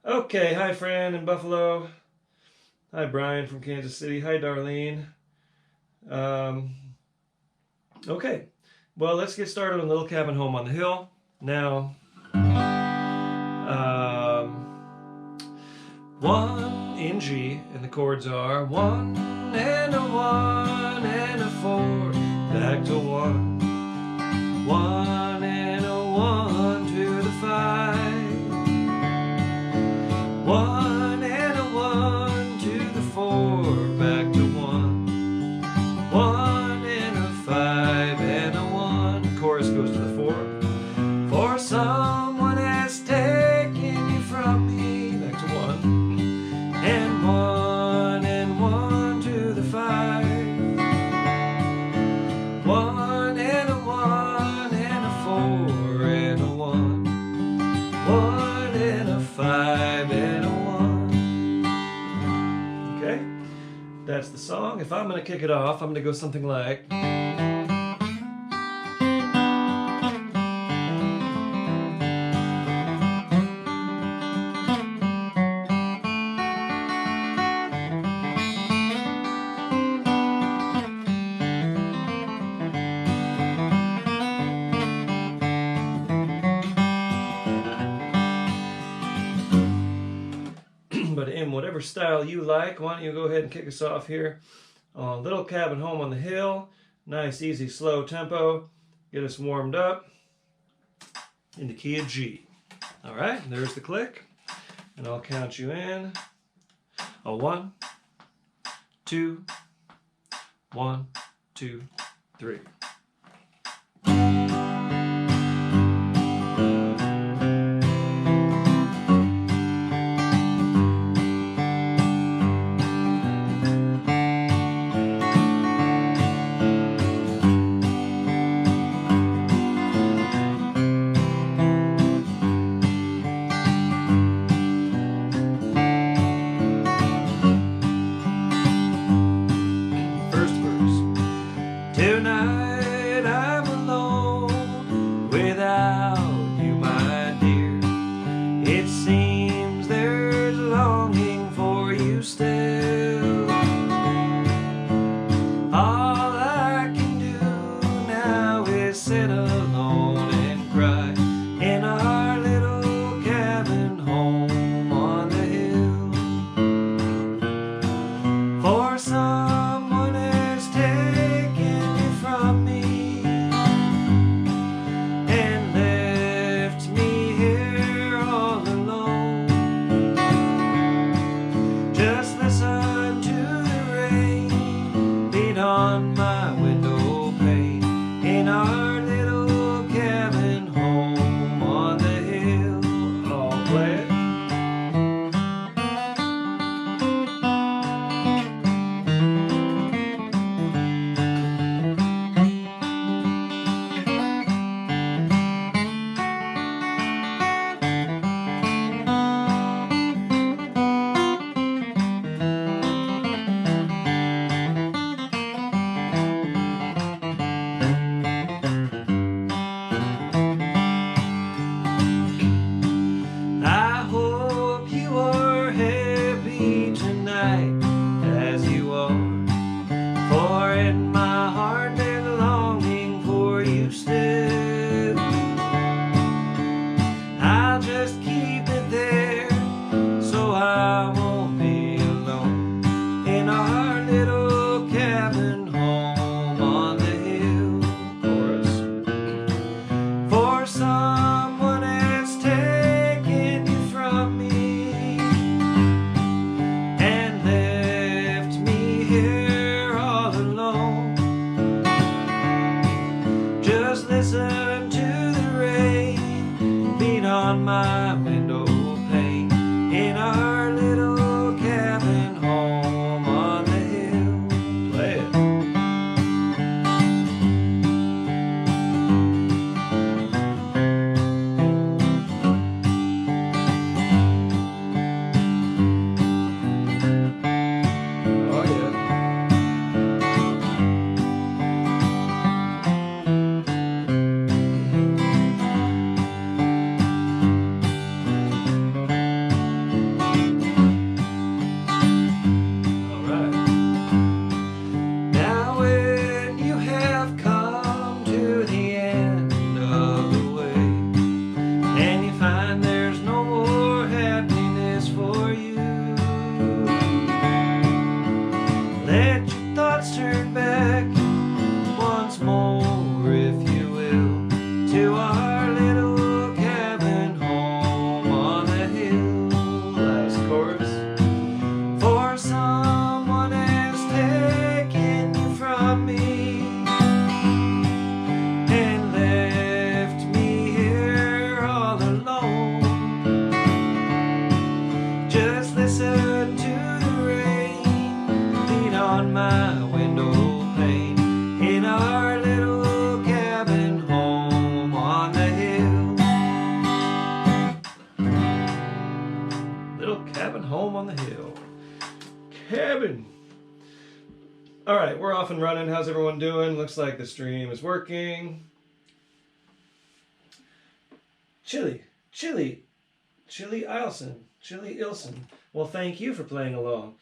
Okay, hi Fran in Buffalo. Hi Brian from Kansas City. Hi Darlene. Um, okay, well let's get started on Little Cabin Home on the Hill. Now, 1 in G, and the chords are 1 and a 1 and a 4, back to 1. 1 and a 1 to the 5. 1 and a 1 to the 4, back to 1. 1 and a 5 and a 1. Chorus goes to the 4. For someone has taken you from me, back to 1. And 1 to the 5. 1 and a 1 and a 4 and a 1. 1 and a 5 and a 1. Okay, that's the song. If I'm going to kick it off, I'm going to go something like. But in whatever style you like, why don't you go ahead and kick us off here on Little Cabin Home on the Hill. Nice, easy, slow tempo. Get us warmed up in the key of G. All right, there's the click. And I'll count you in. 1, 2, 1, 2, 3. Tonight I'm alone without you, my dear. It seems there's a longing for you still. All I can do now is sit alone and cry in our little cabin home on the hill. For someone has taken from me and left me here all alone. Just listen to the rain beat on my window pane in our little cabin home on the hill. I'll play it. I on my window pane in our little cabin home on the hill. Little cabin home on the hill. Cabin. All right, we're off and running. How's everyone doing? Looks like the stream is working. Chili Ilson. Well, thank you for playing along.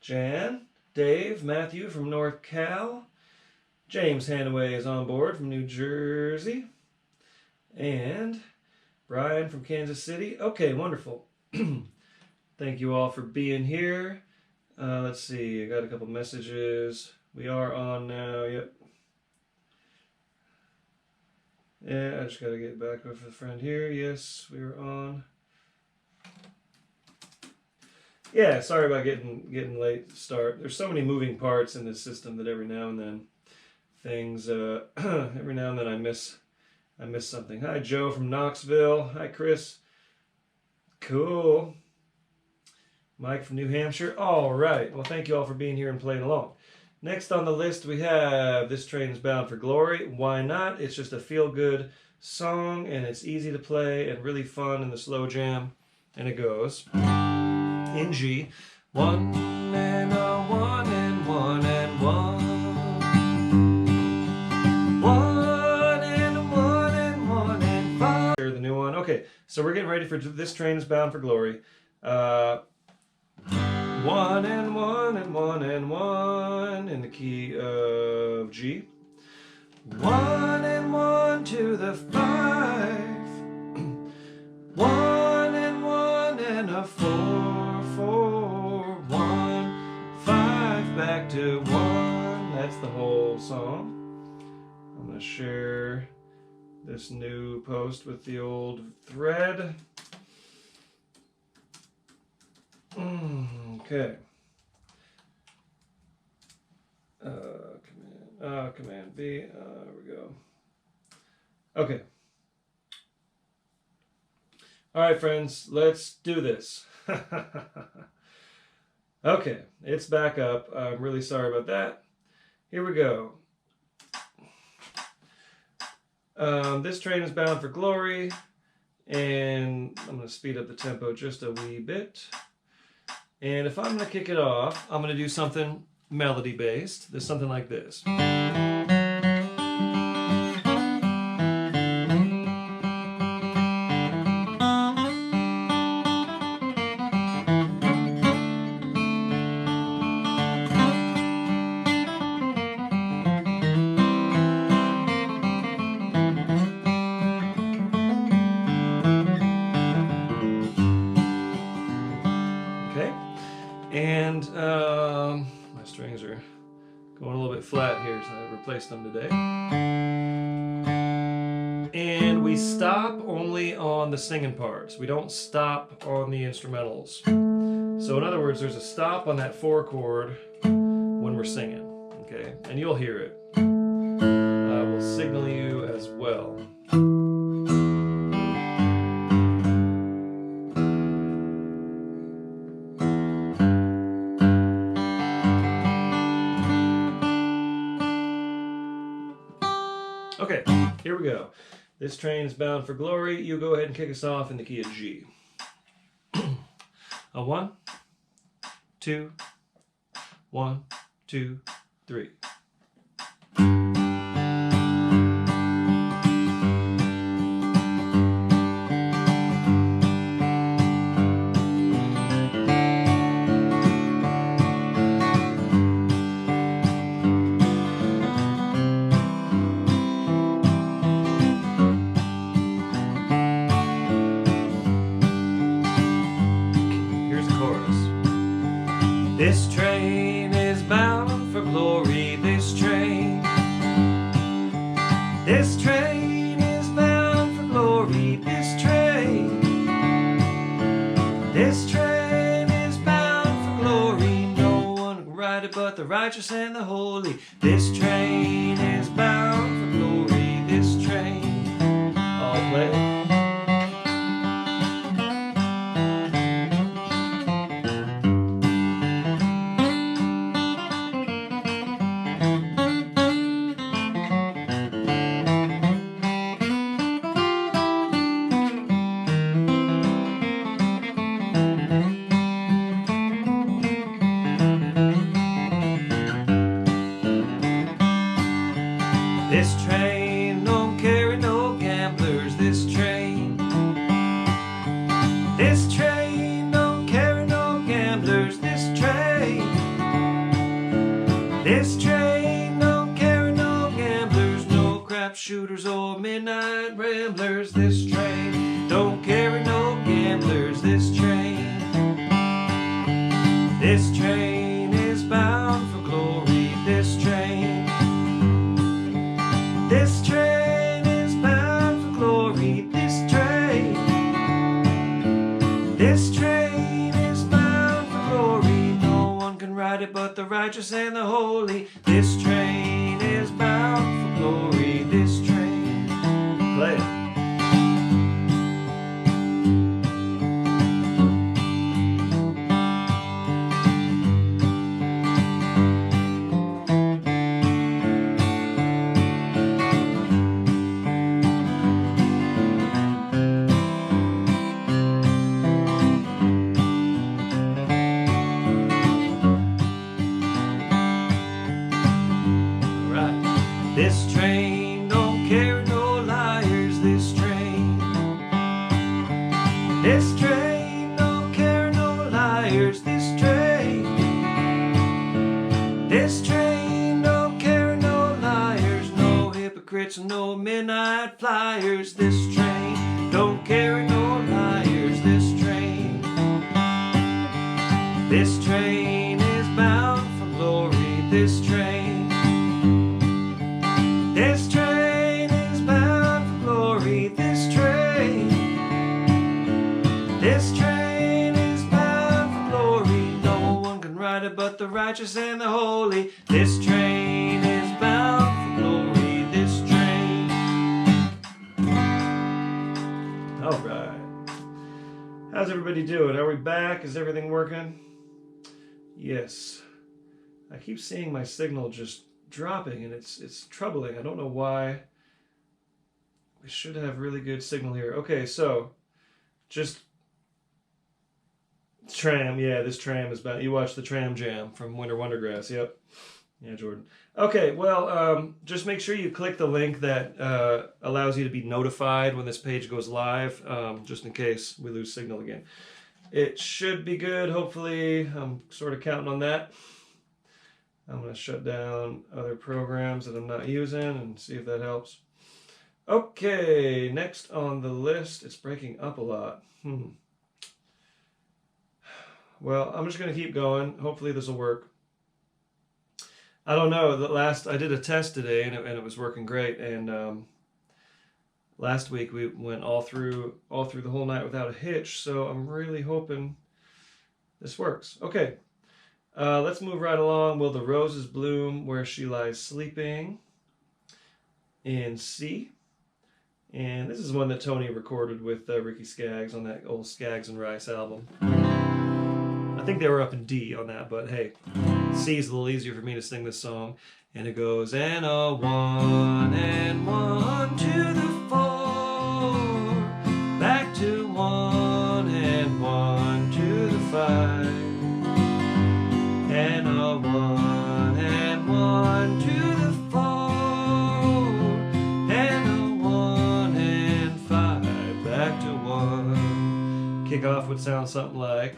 Jan, Dave, Matthew from North Cal. James Hanaway is on board from New Jersey. And Brian from Kansas City. Okay, wonderful. Thank you all for being here. Let's see, I got a couple messages. We are on now, yep. Yeah, I just got to get back with a friend here. Yes, we were on. Yeah, sorry about getting late to start. There's so many moving parts in this system that every now and then things, every now and then I miss something. Hi, Joe from Knoxville. Hi, Chris. Cool. Mike from New Hampshire. All right. Well, thank you all for being here and playing along. Next on the list, we have This Train is Bound for Glory. Why not? It's just a feel-good song, and it's easy to play and really fun in the slow jam. And it goes in G. 1 and a 1 and 1 and 1. 1 and a 1 and 1 and 5. The new one. Okay, so we're getting ready for This Train is Bound for Glory. 1 and 1 and 1 and 1 in the key of G. 1 and 1 to the 5. 1 and 1 and a 4, 4, 1, 5 back to 1. That's the whole song. I'm going to share this new post with the old thread. Okay. Command B. There we go. Okay. All right, friends, let's do this. Okay, it's back up. I'm really sorry about that. Here we go. This train is bound for glory, and I'm going to speed up the tempo just a wee bit. And if I'm going to kick it off, I'm going to do something melody-based. There's something like this. And my strings are going a little bit flat here, so I replaced them today. And we stop only on the singing parts. We don't stop on the instrumentals. So in other words, there's a stop on that 4 chord when we're singing, okay? And you'll hear it. I will signal you as well. Okay, here we go. This train is bound for glory. You go ahead and kick us off in the key of G. A 1, 2, 1, 2, 3. This train is bound for glory, this train. This train is bound for glory, this train. This train is bound for glory, no one can ride it but the righteous and the holy. This train is bound for glory, this train. I'll play. This train don't carry no gamblers. This train don't carry no gamblers, no crap shooters or midnight ramblers. This train don't carry no gamblers. This train is bound for glory. This train is bound for glory. This train is bound for glory. No one can ride it but the righteous and the holy. This train is bound for glory. This train. Play it. This train don't carry no liars. This train don't carry no liars. This train don't carry no liars, no hypocrites and no midnight flyers. This train don't carry no liars. This train is bound for glory. This train is bound for glory. This train is bound for glory. No one can ride it but the righteous and the holy. This train is bound for glory. This train. All right. How's everybody doing? Are we back? Is everything working? Yes. I keep seeing my signal just dropping, and it's troubling. I don't know why. We should have really good signal here. Okay, so just tram. Yeah, this tram is about. You watched the Tram Jam from Winter Wondergrass. Yep. Yeah, Jordan. Okay, well, just make sure you click the link that allows you to be notified when this page goes live, just in case we lose signal again. It should be good, hopefully. I'm sort of counting on that. I'm going to shut down other programs that I'm not using and see if that helps. Okay, next on the list, it's breaking up a lot. Well, I'm just going to keep going. Hopefully this will work. I don't know. I did a test today and it was working great. And last week we went all through the whole night without a hitch. So I'm really hoping this works. Okay. Let's move right along. Will the roses bloom where she lies sleeping? In C. And this is one that Tony recorded with Ricky Skaggs on that old Skaggs and Rice album. I think they were up in D on that, but hey, C is a little easier for me to sing this song. And it goes, and a 1 and 1 to the 4, back to 1 and 1 to the 5. And a 1 and 1 to the 4, and a 1 and 5, back to 1. Kick off would sound something like.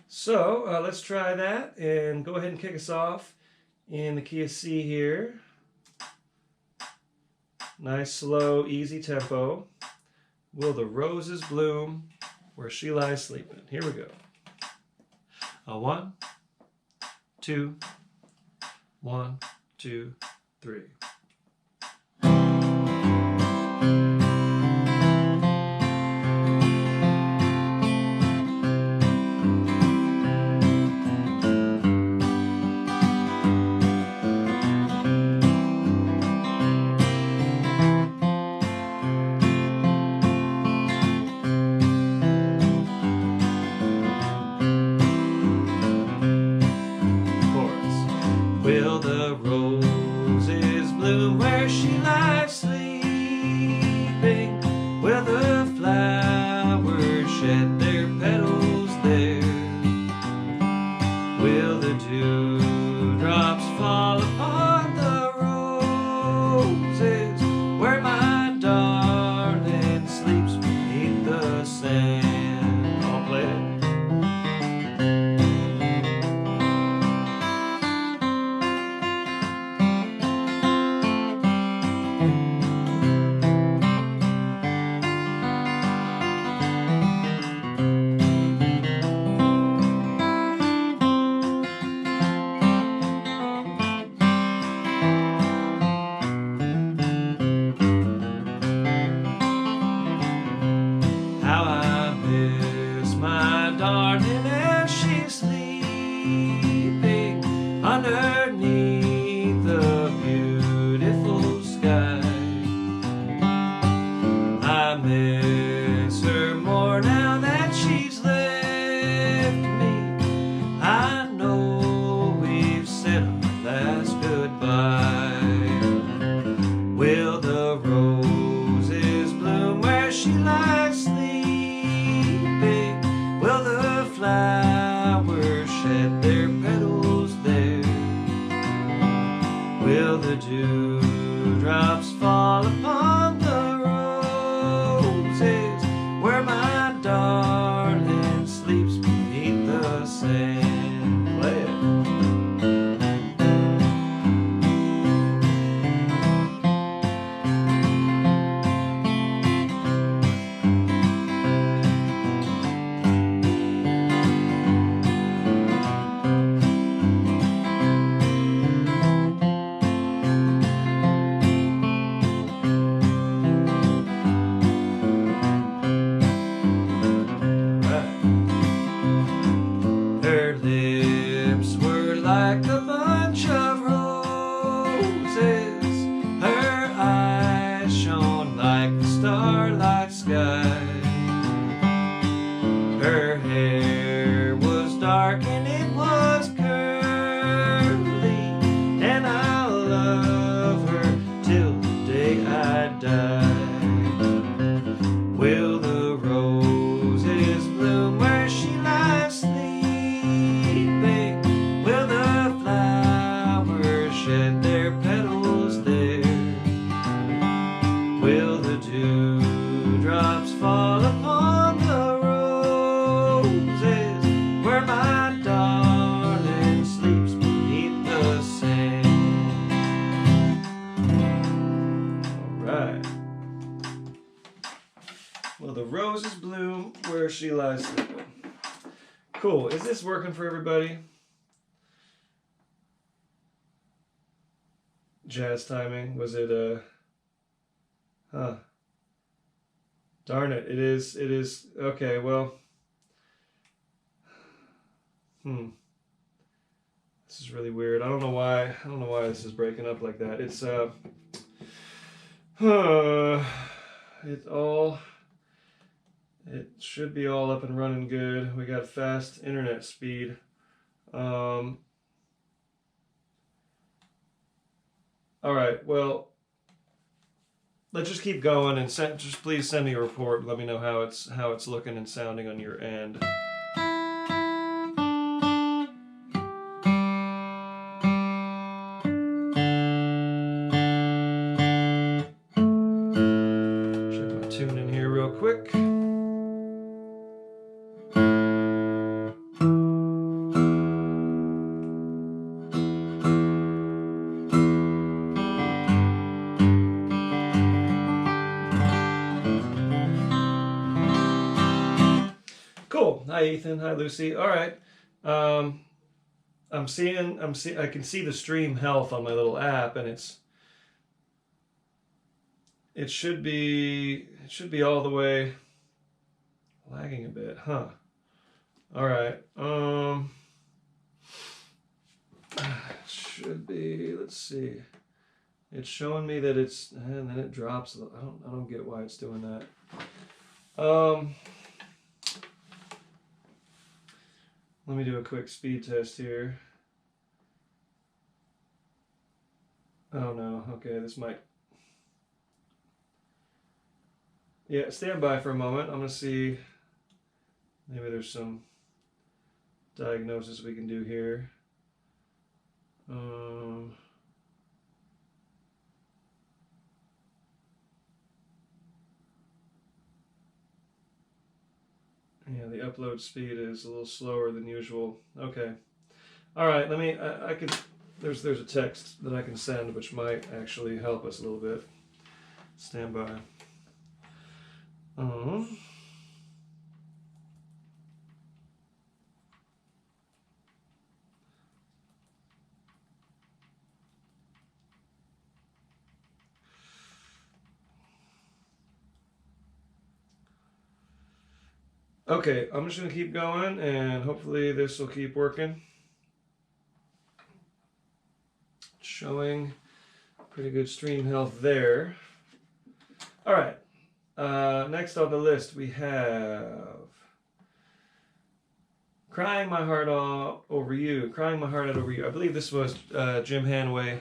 So let's try that and go ahead and kick us off in the key of C here. Nice, slow, easy tempo. Will the roses bloom where she lies sleeping? Here we go. 1, 2, 1, 2, 3. Will the roses bloom where she lies sleeping? Will the flowers shed their petals there? Will the dewdrops fall upon the roses where my darling sleeps beneath the sand? I'll play it. How I miss my darling as she's sleeping underneath the beautiful sky. I miss her more now that she's left me. I know we've said our last goodbye. Will the roses bloom where she lies sleeping? Will the flowers shed their petals there? Will the dewdrops fall upon the roses where my darling sleeps beneath the sand? Play it. Her lips were like a bunch of roses. Her eyes shone like the starlight sky. Her hair was dark and it was curly, and I'll love her till the day I die. Will the roses bloom where she lies sleeping? Will the flowers shed their petals there? Will the dewdrops fall upon the roses where my darling sleeps beneath the sand? All right. Will the roses bloom where she lies sleeping? Cool. Is this working for everybody? Jazz timing. Was it darn it. It is okay, well. This is really weird. I don't know why this is breaking up like that. It's it should be all up and running good. We got fast internet speed. All right, well, let's just keep going and just please send me a report. Let me know how it's looking and sounding on your end. Check my tune in here real quick. Cool. Hi Ethan. Hi Lucy. All right. I can see the stream health on my little app, and it should be all the way lagging a bit, huh? All right. Should be. Let's see. It's showing me that it's, and then it drops. I don't get why it's doing that. Let me do a quick speed test here. Oh no, okay, this might... Yeah, stand by for a moment. I'm going to see, maybe there's some diagnosis we can do here. Yeah, the upload speed is a little slower than usual. Okay. All right, let me, I could, there's a text that I can send which might actually help us a little bit. Stand by. Okay, I'm just going to keep going and hopefully this will keep working. Showing pretty good stream health there. All right, next on the list we have Crying My Heart Out Over You. Crying My Heart Out Over You. I believe this was Jim Hanway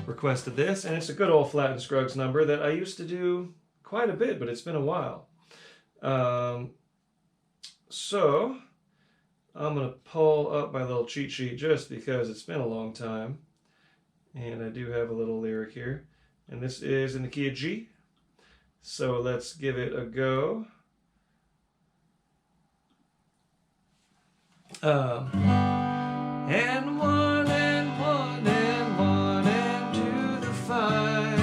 requested this, and it's a good old Flat and Scruggs number that I used to do quite a bit, but it's been a while. So I'm going to pull up my little cheat sheet just because it's been a long time. And I do have a little lyric here. And this is in the key of G. So let's give it a go. And one and one and one and to the 5.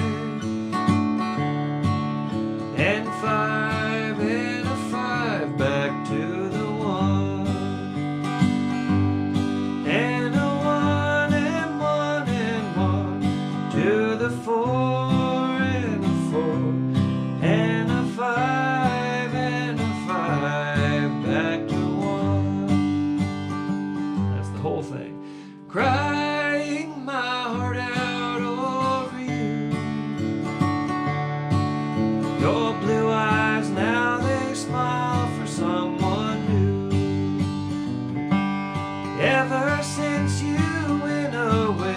And 5 and a 5 back to the 1. And a 1 and 1 and 1 to the 4 and a 4. And a 5 and a 5 back to 1. That's the whole thing. Crying my heart out over you. Your blue eyes now they smile for someone new. Ever since you went away,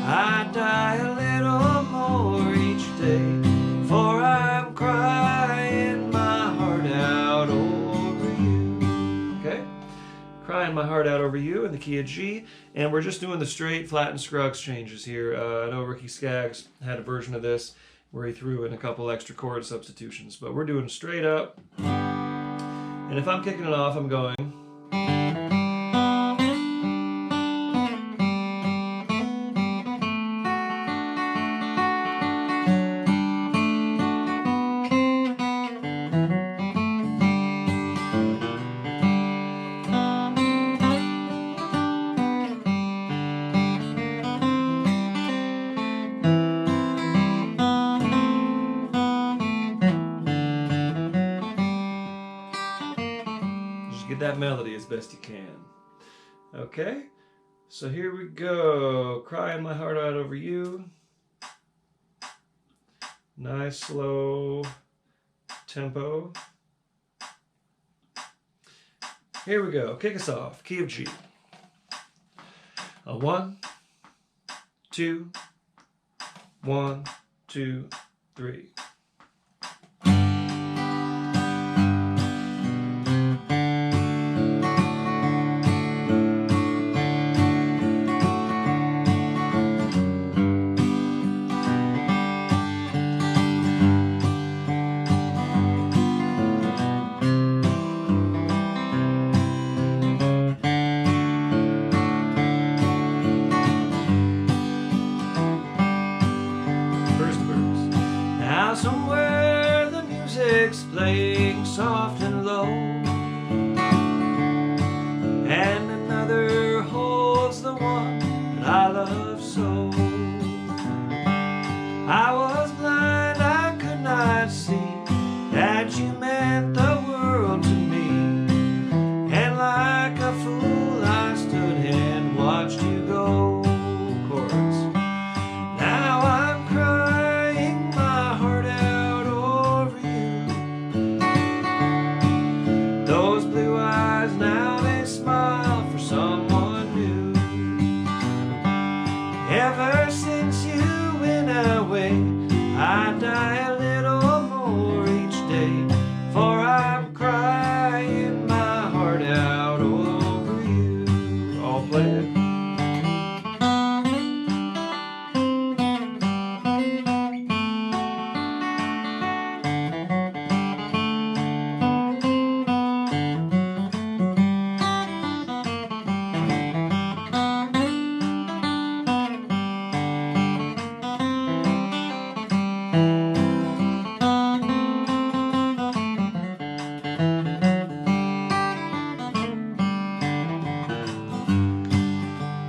I die a little more each day. For I'm crying my heart out over you. Okay? Crying My Heart Out Over You in the key of G. And we're just doing the straight Flat and Scruggs changes here. I know Ricky Skaggs had a version of this where he threw in a couple extra chord substitutions, but we're doing straight up. And if I'm kicking it off, I'm going. Get that melody as best you can. Okay, so here we go. Crying My Heart Out Over You. Nice slow tempo. Here we go. Kick us off. Key of G. A 1, 2, 1, 2, 3. Somewhere the music's playing soft and low, and another holds the one that I love so. I was blind, I could not see that you meant the world to me, and like a fool I stood and watched you go. Chorus. Now I'm crying my heart out over you. Those blue eyes now they smile for someone new. Ever since you ahead.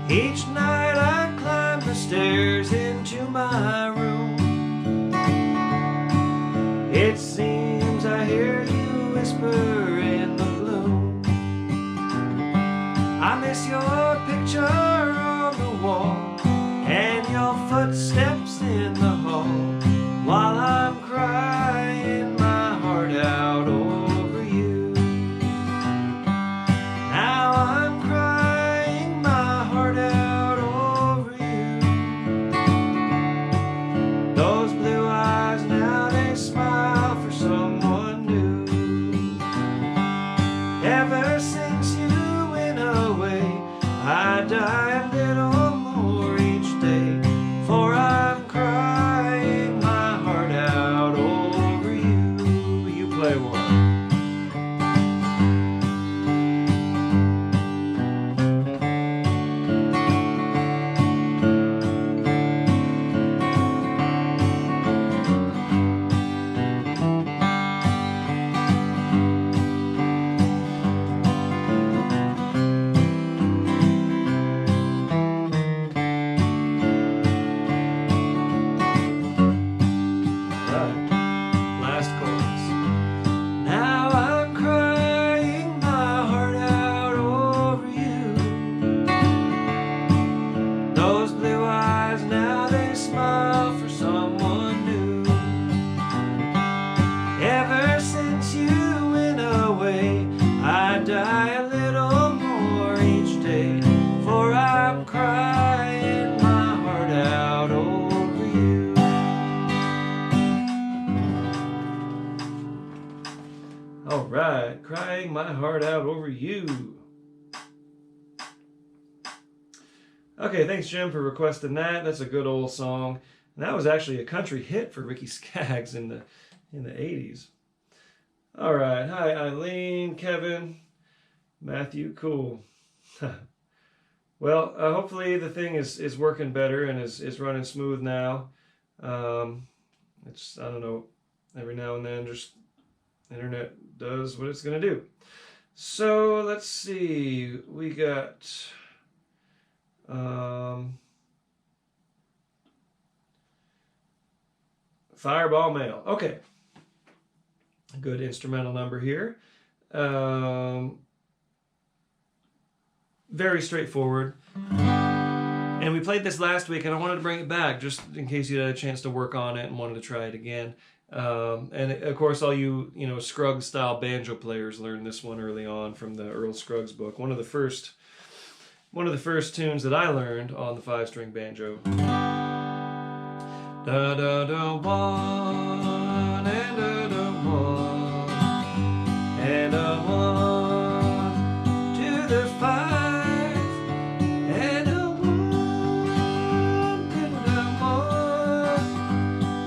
Each night I climb the stairs into my room. It seems I hear you whisper in the gloom. I miss your picture on the wall and your footsteps in the hall, while I'm crying my heart out over you. Now I'm crying my heart out over you. Those blue eyes now, they smile for someone new. Ever since you went away, I die a little more each day, for I'm crying my heart out over you. You play one. Last chorus. Now I'm crying my heart out over you. Those blue eyes now, they smile for someone new. Ever since you went away, I die a little more each day, for I'm crying my heart out over you. All right, crying my heart out over you. Okay, thanks Jim for requesting that. That's a good old song. And that was actually a country hit for Ricky Skaggs in the 80s. All right, hi Eileen, Kevin, Matthew, cool. Well, hopefully the thing is working better and is running smooth now. It's, I don't know, every now and then just internet does what it's going to do. So let's see, we got Fireball Mail. Okay, a good instrumental number here. Very straightforward. And we played this last week, and I wanted to bring it back just in case you had a chance to work on it and wanted to try it again. And of course, all you Scruggs style banjo players learned this one early on from the Earl Scruggs book. One of the first tunes that I learned on the 5-string banjo. Da da da one and da da one and a one to the 5 and a one and a one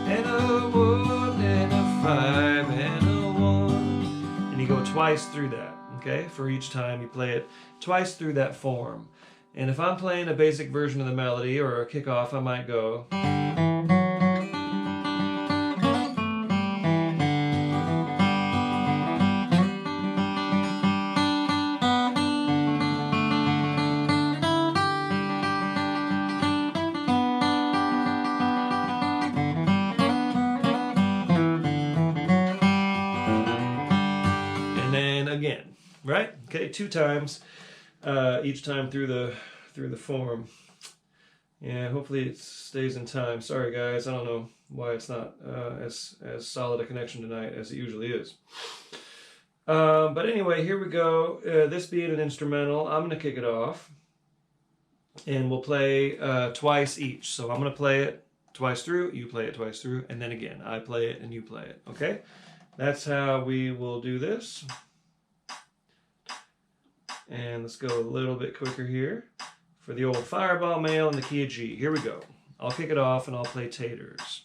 and a one and a 5 and a one, and you go twice through that. Okay, for each time you play it twice through that form. And if I'm playing a basic version of the melody or a kickoff, I might go. And then again, right? Okay, 2 times. Each time through the form. Yeah, hopefully it stays in time. Sorry guys, I don't know why it's not as solid a connection tonight as it usually is. But anyway, here we go. This being an instrumental, I'm going to kick it off. And we'll play twice each. So I'm going to play it twice through, you play it twice through, and then again, I play it and you play it. Okay? That's how we will do this. And let's go a little bit quicker here for the old Fireball Mail in the key of G. Here we go. I'll kick it off and I'll play Taters.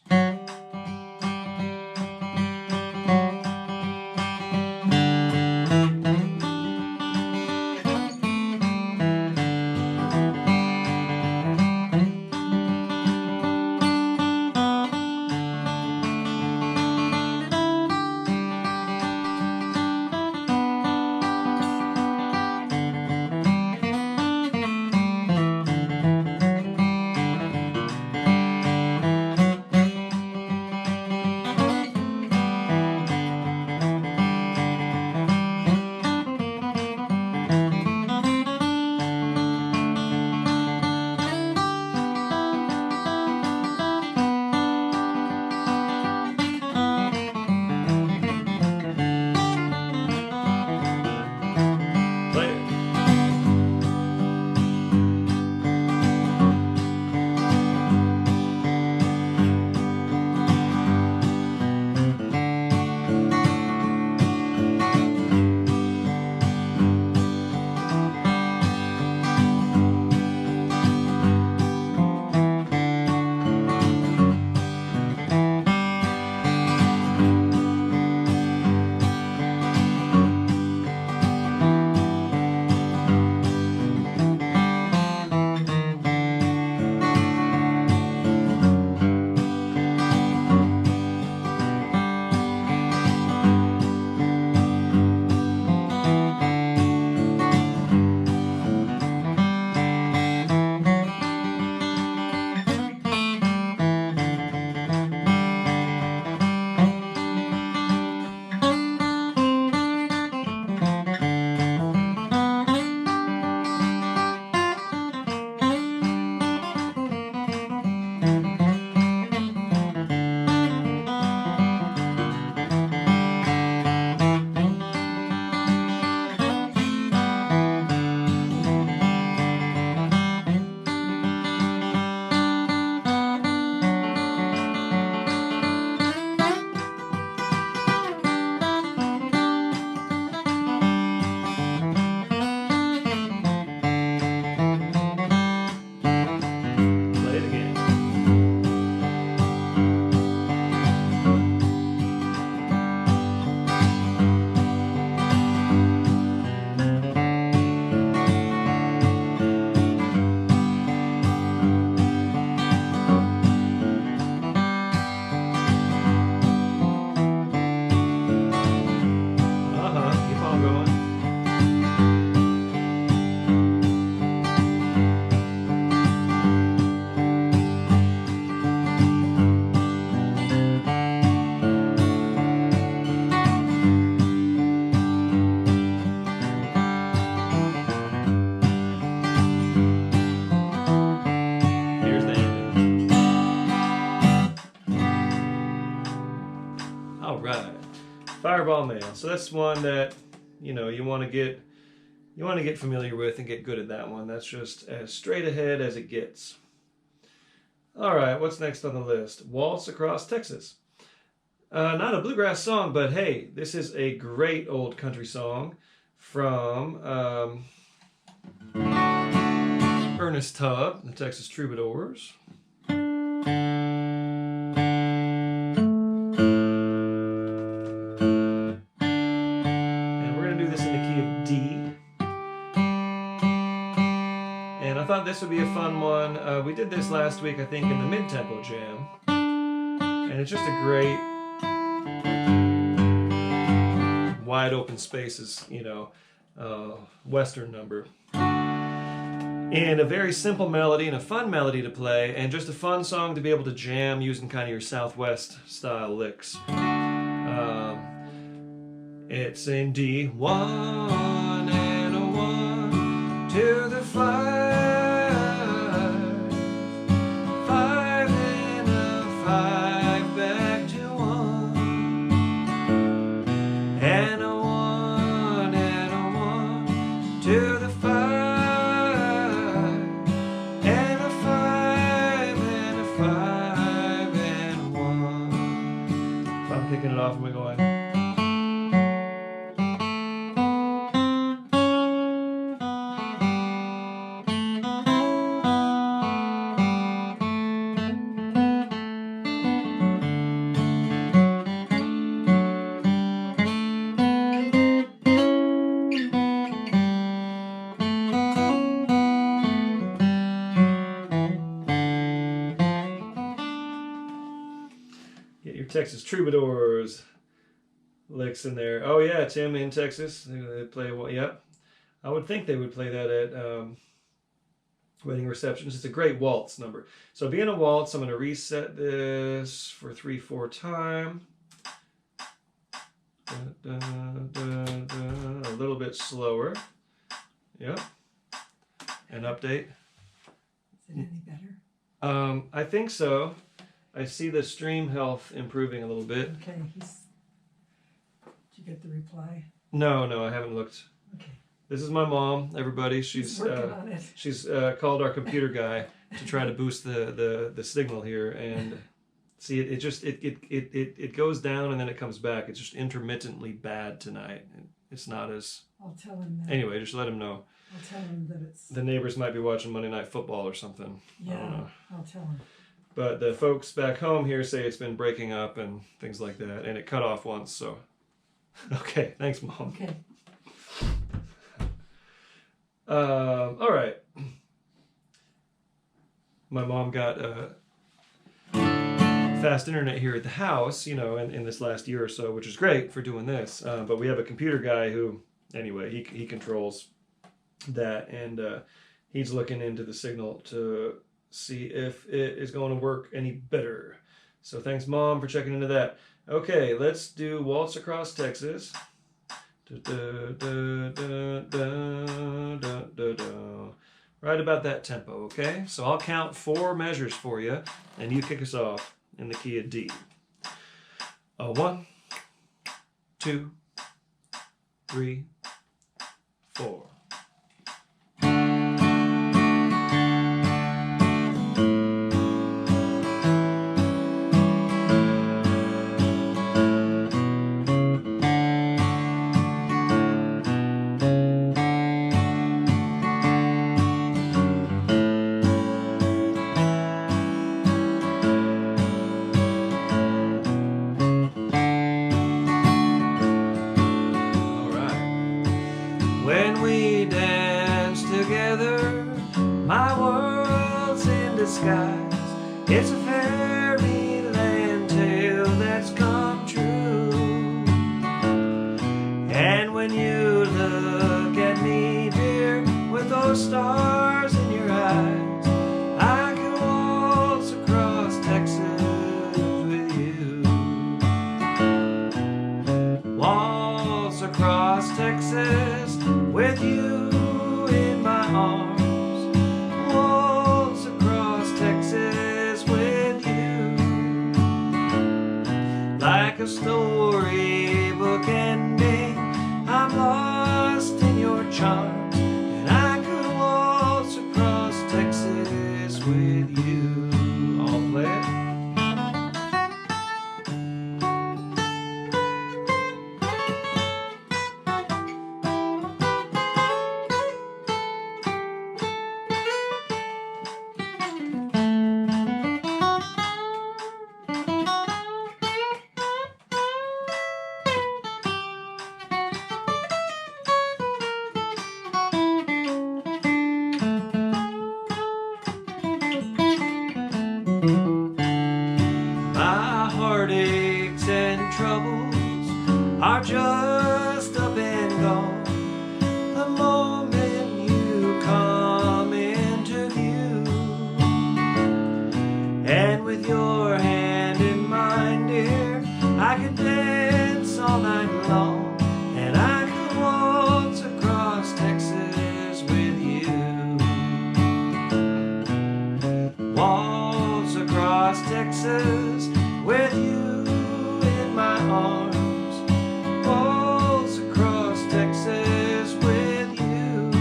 Fireball Mail. So that's one that you want to get familiar with and get good at that one. That's just as straight ahead as it gets. All right, what's next on the list? Waltz Across Texas. Not a bluegrass song, but hey, this is a great old country song from Ernest Tubb, the Texas Troubadours. This would be a fun one. We did this last week, I think, in the mid-tempo jam. And it's just a great wide open spaces, Western number. And a very simple melody and a fun melody to play, and just a fun song to be able to jam using kind of your Southwest style licks. It's in D, 1 and a 1 to the 5. Off and we're going. Texas Troubadours. Licks in there. Oh yeah, Tim in Texas. They play what? Yep. I would think they would play that at wedding receptions. It's a great waltz number. So being a waltz, I'm going to reset this for 3/4 time. A little bit slower. Yep. And update. Is it any better? I think so. I see the stream health improving a little bit. Okay. Did you get the reply? No, I haven't looked. Okay. This is my mom, everybody. She's working on it. She's called our computer guy to try to boost the signal here, and see it goes down and then it comes back. It's just intermittently bad tonight. It's not as. I'll tell him that. Anyway, just let him know. I'll tell him that it's. The neighbors might be watching Monday Night Football or something. Yeah, I don't know. I'll tell him. But the folks back home here say it's been breaking up and things like that, and it cut off once. So, okay, thanks, Mom. Okay. All right. My mom got fast internet here at the house, in this last year or so, which is great for doing this. But we have a computer guy who, anyway, he controls that, and he's looking into the signal to see if it is going to work any better. So thanks, Mom, for checking into that. Okay, let's do Waltz Across Texas. Right about that tempo, okay? So I'll count 4 measures for you, and you kick us off in the key of D. 1, 2, 3, 4. When we dance together, my world's in disguise. It's a fairyland tale that's come true. And when you look at me, dear, with those stars in your eyes, I can waltz across Texas with you. Waltz across Texas with you in my arms. Waltz across Texas with you. Like a storybook ending, I'm lost in your charms, and I could waltz across Texas with you. I'll play it. My heartaches and troubles are just up and gone the moment you come into view. And with your hand in mine, dear, I could dance all night long, and I could waltz across Texas with you. Waltz across Texas with you in my arms. Waltz across Texas with you.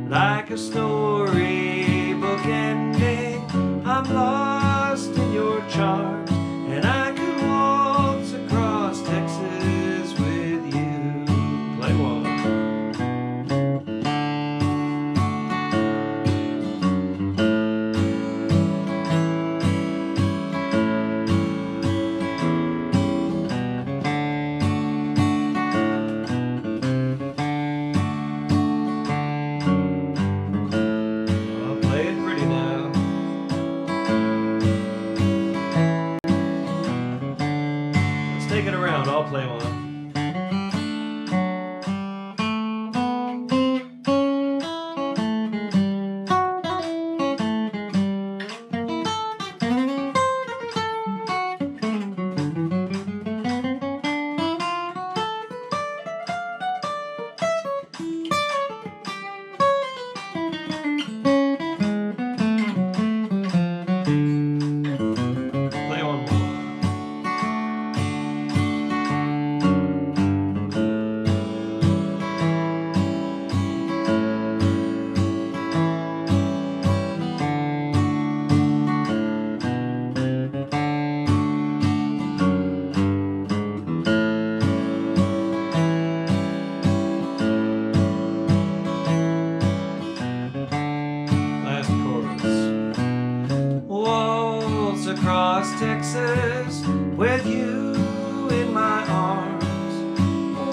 Like a storybook ending, I'm lost in your charms, and I could waltz across Texas with you. Play one. I'll play it pretty now. play them on. Texas with you in my arms.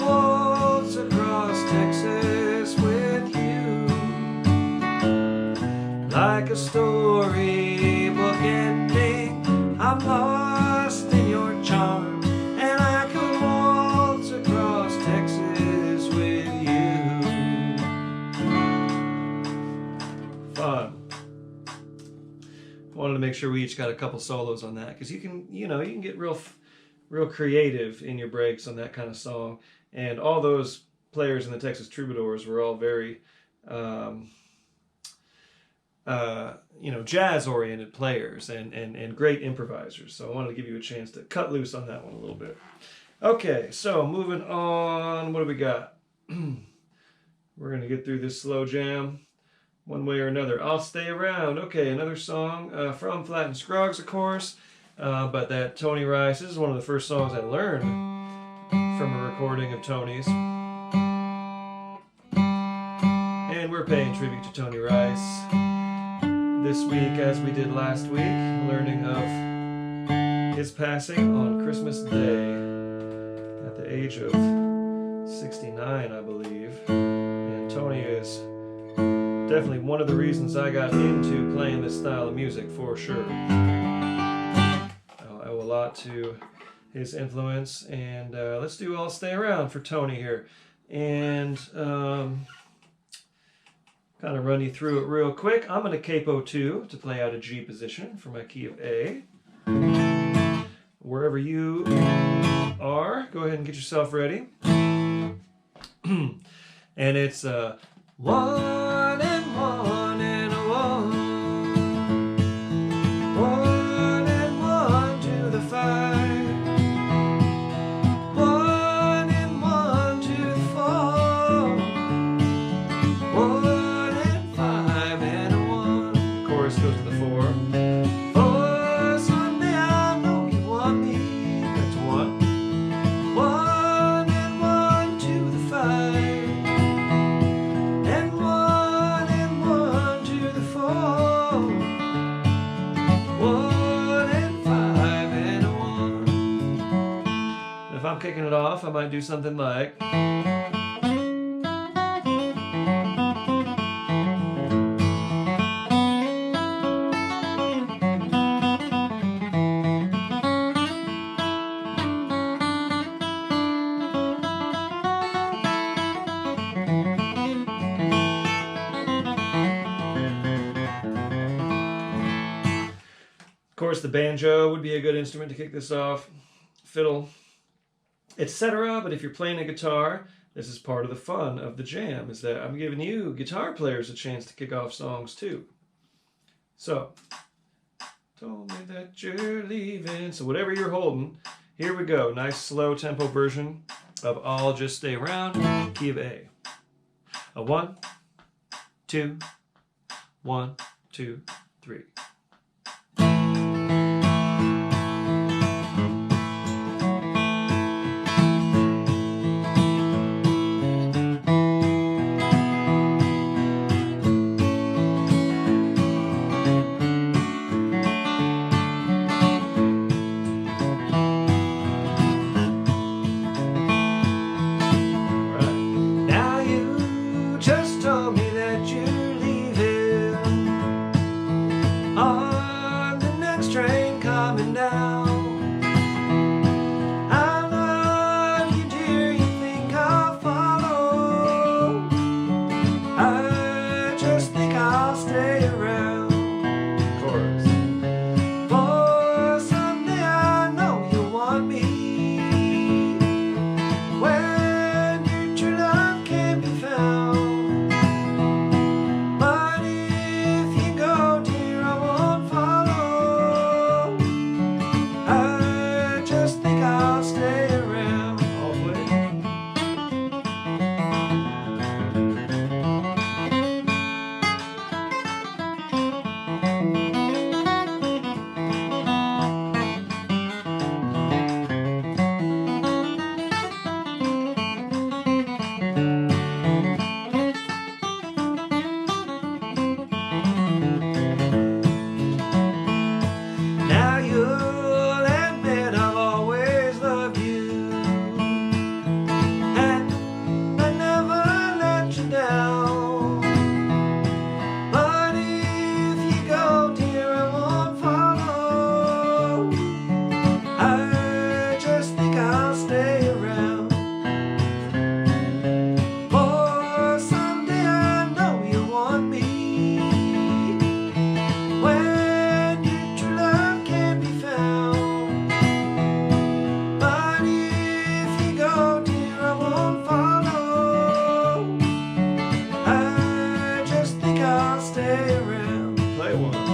Waltz across Texas with you. Like a storybook ending, I'm lost in your charms, and I could waltz across Texas with you. Fun. Wanted to make sure we each got a couple solos on that, because you can get real creative in your breaks on that kind of song. And all those players in the Texas Troubadours were all very jazz-oriented players and great improvisers. So I wanted to give you a chance to cut loose on that one a little bit. Okay, so moving on, what do we got? We're going to get through this slow jam one way or another. I'll Stay Around. Okay, another song from Flat and Scruggs, of course. But that Tony Rice, this is one of the first songs I learned from a recording of Tony's. And we're paying tribute to Tony Rice this week, as we did last week, learning of his passing on Christmas Day at the age of 69, I believe. And Tony is definitely one of the reasons I got into playing this style of music, for sure. I owe a lot to his influence, and let's do I'll Stay Around for Tony here. And kind of run you through it real quick. I'm going to capo 2 to play out a G position for my key of A. Wherever you are, go ahead and get yourself ready. And it's 1 and 1 and a 1. 1 and 1 to the 5. 1 and 1 to the 4. 1 and 5 and a 1. Chorus goes to the 4. For someday I know you want me. That's 1. 1 and 1 to the 5. If I'm kicking it off, I might do something like... Of course, the banjo would be a good instrument to kick this off. Fiddle, etc. But if you're playing a guitar, this is part of the fun of the jam, is that I'm giving you guitar players a chance to kick off songs too. So, told me that you're leaving. So whatever you're holding, here we go. Nice slow tempo version of I'll Just Stay Around, key of A. A 1, 2, 1, 2, 3. stay around. Play one.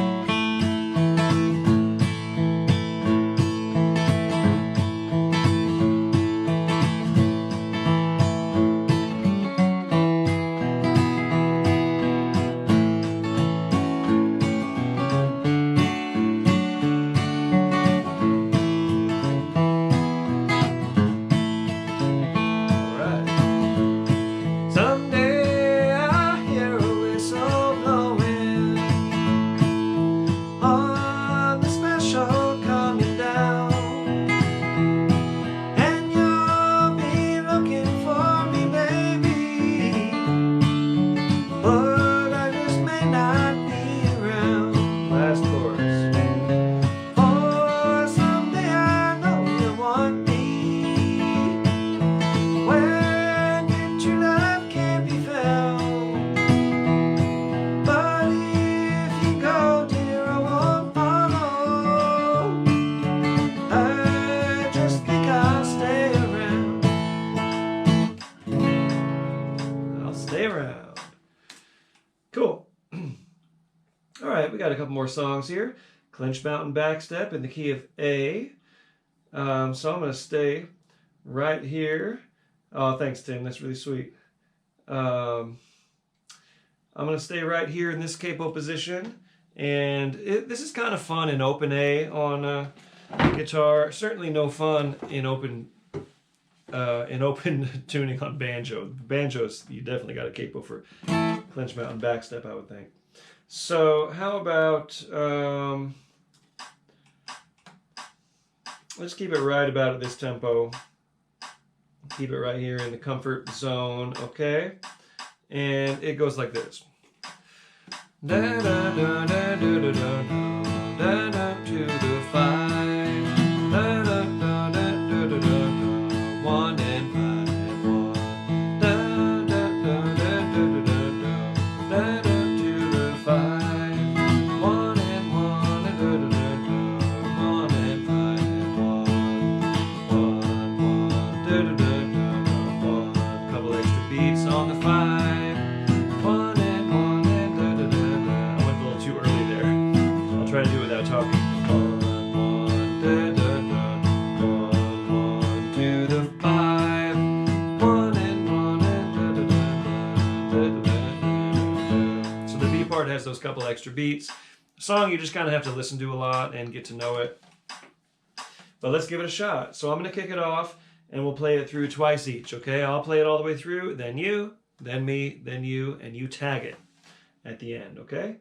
Cool. All right, we got a couple more songs here. Clinch Mountain Backstep in the key of A. So I'm going to stay right here. Oh, thanks, Tim. That's really sweet. I'm going to stay right here in this capo position. And this is kind of fun in open A on guitar. Certainly no fun in open tuning on banjo. Banjos, you definitely got a capo for Clinch Mountain Backstep, I would think. So how about, let's keep it right about at this tempo. Keep it right here in the comfort zone, okay? And it goes like this. Da da da da da da da da da to the 5. Da da da da da da da 1 and 5 and 1. Da da da da da da da da to the 5. 1 and 1 and da da da da 1 and 5 and 1. 1 1 da da da da 1. Couple extra beats on the 5. Try to do it without talking. 1 1 da da da 1 1 to the 5. 1 and 1 and da da da da. So the B part has those couple extra beats. Song you just kind of have to listen to a lot and get to know it. But let's give it a shot. So I'm going to kick it off and we'll play it through twice each, okay? I'll play it all the way through, then you, then me, then you, and you tag it at the end, okay?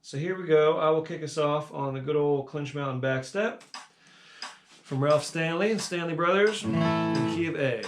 So here we go. I will kick us off on the good old Clinch Mountain Backstep from Ralph Stanley and Stanley Brothers in the key of A.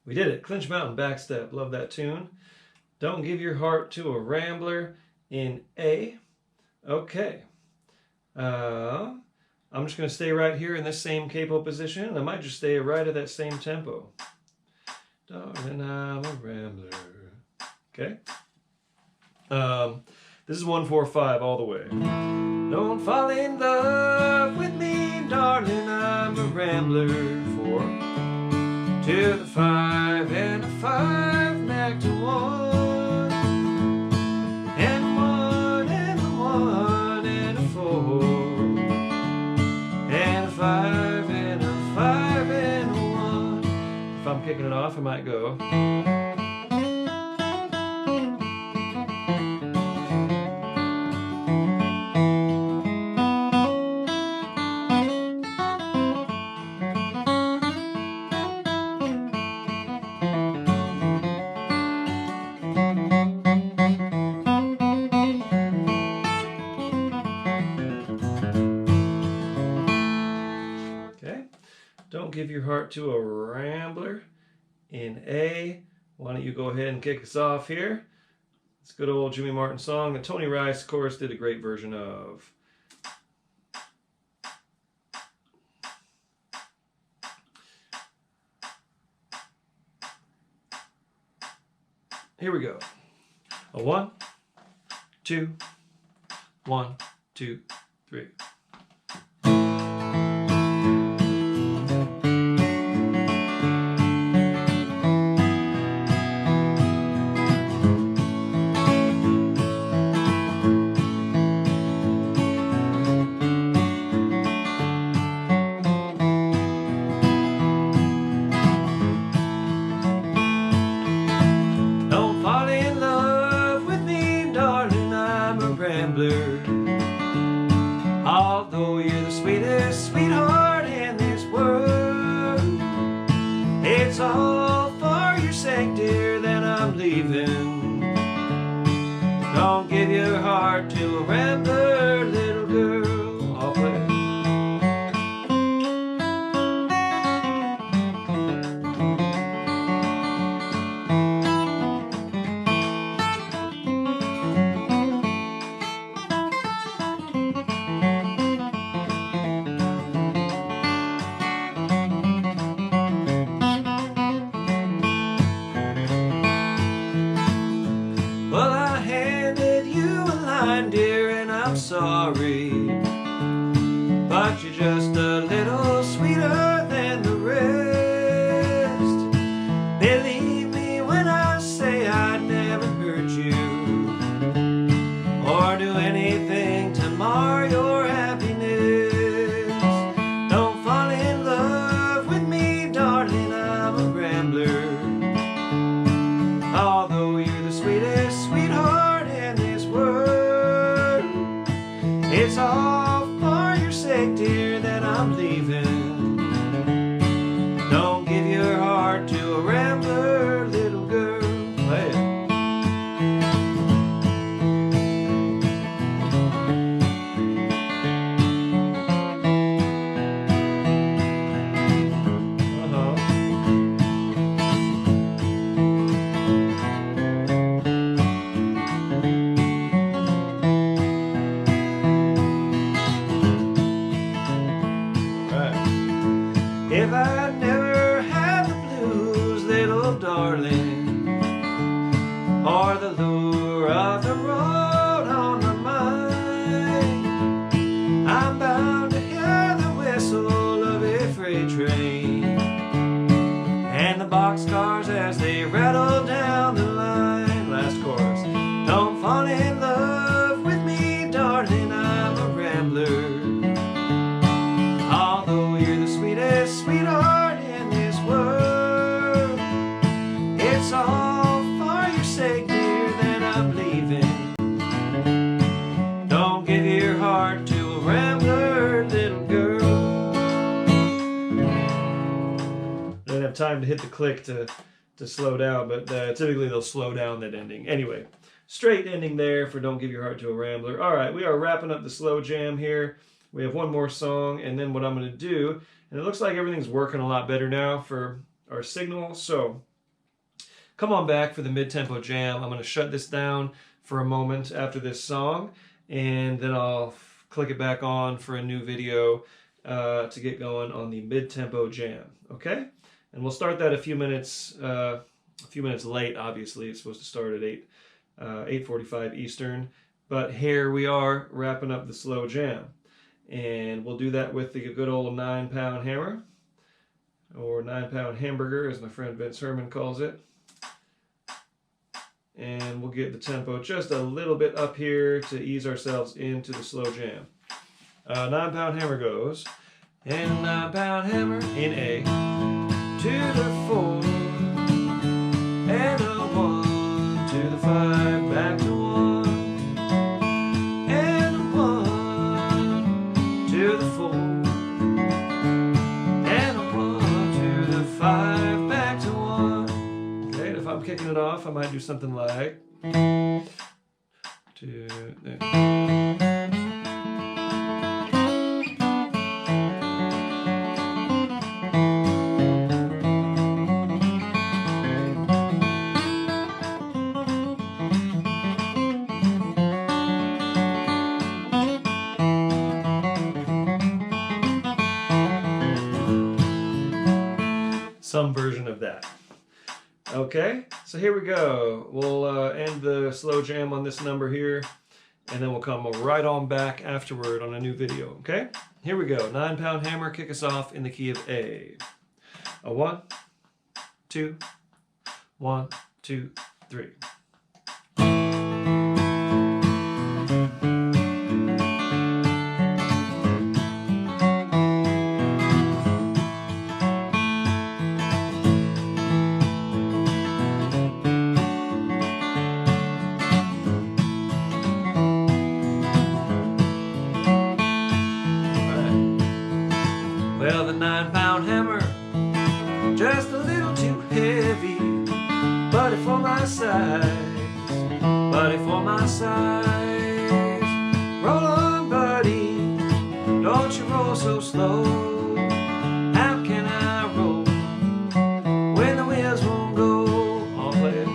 We did it. Clinch Mountain Backstep. Love that tune. Don't Give Your Heart to a Rambler in A. Okay. I'm just going to stay right here in this same capo position. I might just stay right at that same tempo. Darling, I'm a rambler. Okay. This is 1-4-5 all the way. Don't fall in love with me, darling, I'm a rambler. 4 to the 5 and a 5 back to 1 and 1 and a 1 and a 4 and a 5 and a 5 and a 1. If I'm kicking it off, I might go. Don't Give Your Heart to a Rambler in A. Why don't you go ahead and kick us off here? It's a good old Jimmy Martin song that Tony Rice, of course, did a great version of. Here we go. A 1, 2, 1, 2, 3. Although you're the sweetest sweetheart in this world, it's all for your sake, dear, that I'm leaving. Don't give your heart to a rambler, little girl. I'll play it. Dear, and I'm sorry, but you're just a little sweeter than the rest. Believe me when I say I'd never hurt you or do anything to mar your happiness. Don't fall in love with me, darling, I'm a rambler. Although you're the sweetest sweetheart in this world, it's all for your sake, dear, that I'm leaving. Don't give your heart to a rambler, little girl. Play it. If I never had the blues, little darling, or the lure of the road on my mind, I'm bound to hear the whistle of a freight train and the boxcars as they rattle down the line. Last chorus. Don't fall in love with me, darling, I'm a rambler. Although you're the sweetest sweetheart in this world, it's all for your sake, dear, that I'm leaving. Don't give your heart to a rambler, little girl. Don't have time to hit the click to slow down, but typically they'll slow down that ending. Anyway, straight ending there for Don't Give Your Heart to a Rambler. All right, we are wrapping up the slow jam here. We have one more song, and then what I'm going to do, and it looks like everything's working a lot better now for our signal, so come on back for the mid-tempo jam. I'm going to shut this down for a moment after this song, and then I'll click it back on for a new video to get going on the mid-tempo jam. Okay? And we'll start that a few minutes late. Obviously, it's supposed to start at 8:45 Eastern. But here we are wrapping up the slow jam. And we'll do that with the good old 9-pound hammer, or 9-pound hamburger, as my friend Vince Herman calls it. And we'll get the tempo just a little bit up here to ease ourselves into the slow jam. 9-pound hammer goes, and 9-pound hammer in A, to the 4, and a 1, to the 5, back to 1, and a 1, to the 4, and a 1, to the 5, back to 1. Okay, if I'm kicking it off, I might do something like 2, some version of that. Okay, so here we go. We'll end the slow jam on this number here, and then we'll come right on back afterward on a new video, okay? Here we go. 9-pound hammer, kick us off in the key of A. A 1, 2, 1, 2, 3. Well, the 9-pound hammer, just a little too heavy, buddy for my size, buddy for my size. Roll on, buddy, don't you roll so slow. How can I roll when the wheels won't go? I'll play it.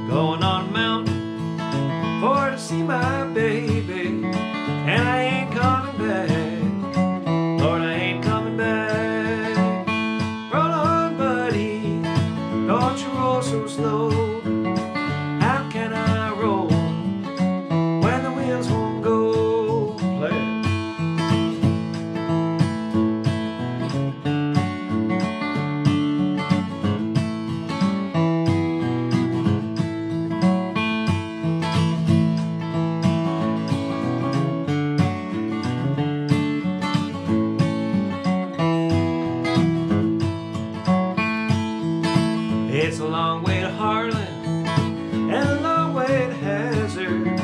Going on a mountain for to see my baby, and I ain't coming back. Lord, I ain't coming back. Roll on, buddy, don't you roll so slow. How can I roll when the wheels won't go? Play it. It's a long way to Harlan and a long way to Hazard,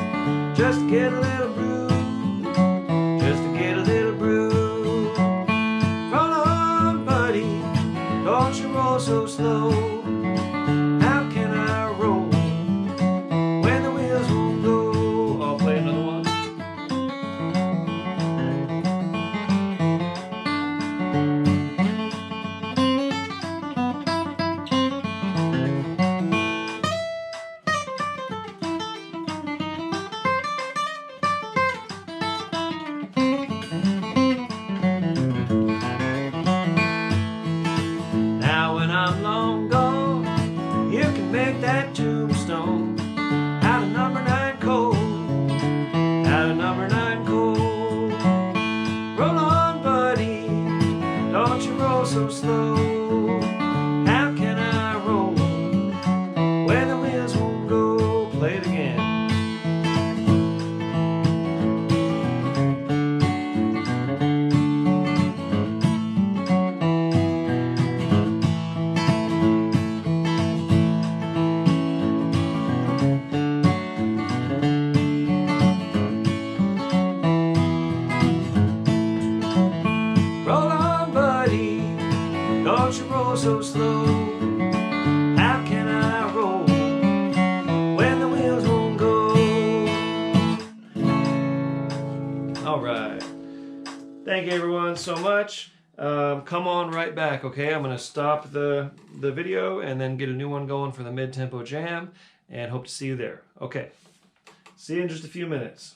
just to get a little brew, just to get a little brew. Roll on, buddy, don't you roll so slow. How can I roll when the wheels won't go? I'll play another one. Now when I'm long gone, you can make that tombstone out of number 9 coal, out of number 9 coal. Roll on, buddy, don't you roll so slow. How can I roll when the wheels won't go? Play it again. How can I roll when the wheels won't go? All right. Thank you everyone so much. Come on right back, okay? I'm going to stop the video and then get a new one going for the mid-tempo jam, and hope to see you there. Okay. See you in just a few minutes.